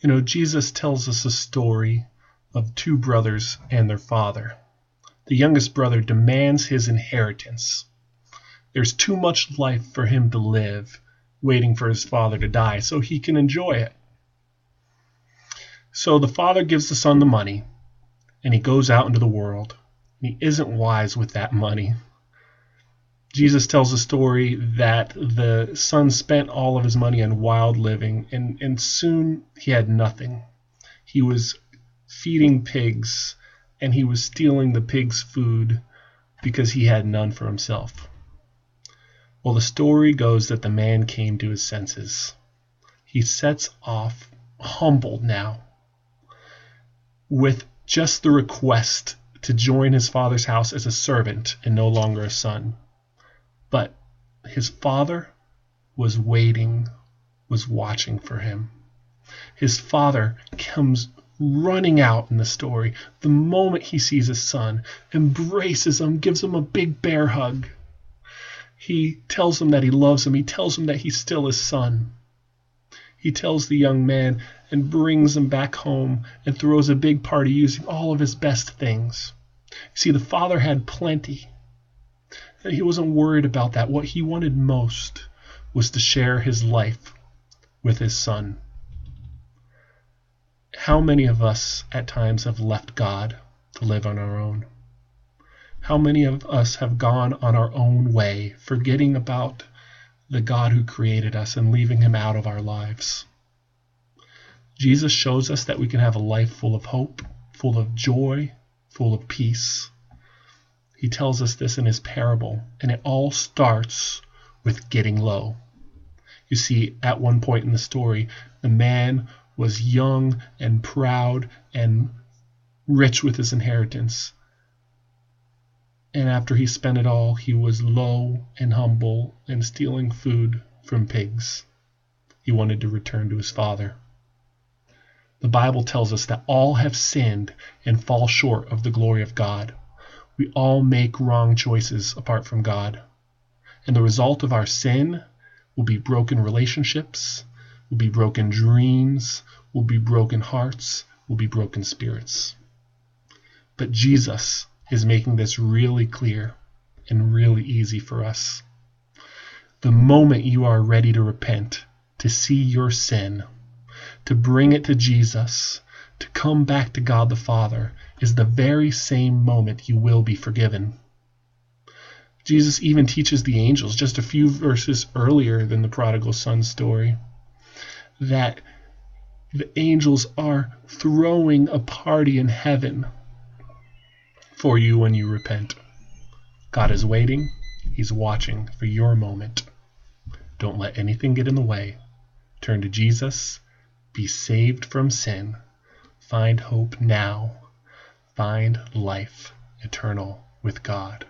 Jesus tells us a story of two brothers and their father. The youngest brother demands his inheritance. There's too much life for him to live, waiting for his father to die so he can enjoy it. So the father gives the son the money, and he goes out into the world. And he isn't wise with that money. Jesus tells a story that the son spent all of his money on wild living, and soon he had nothing. He was feeding pigs, and he was stealing the pigs' food because he had none for himself. Well, the story goes that the man came to his senses. He sets off, humbled now, with just the request to join his father's house as a servant and no longer a son. But his father was waiting, was watching for him. His father comes running out in the story the moment he sees his son, embraces him, gives him a big bear hug. He tells him that he loves him. He tells him that he's still his son. He tells the young man and brings him back home and throws a big party using all of his best things. See, the father had plenty. And he wasn't worried about that. What he wanted most was to share his life with his son. How many of us at times have left God to live on our own? How many of us have gone on our own way, forgetting about the God who created us and leaving him out of our lives? Jesus shows us that we can have a life full of hope, full of joy, full of peace. He tells us this in his parable, and it all starts with getting low. You see, at one point in the story, the man was young and proud and rich with his inheritance. And after he spent it all, he was low and humble and stealing food from pigs. He wanted to return to his father. The Bible tells us that all have sinned and fall short of the glory of God. We all make wrong choices apart from God. And the result of our sin will be broken relationships, will be broken dreams, will be broken hearts, will be broken spirits. But Jesus is making this really clear and really easy for us. The moment you are ready to repent, to see your sin, to bring it to Jesus, to come back to God the Father, is the very same moment you will be forgiven. Jesus even teaches the angels, just a few verses earlier than the prodigal son story, that the angels are throwing a party in heaven for you when you repent. God is waiting. He's watching for your moment. Don't let anything get in the way. Turn to Jesus. Be saved from sin. Find hope now. Find life eternal with God.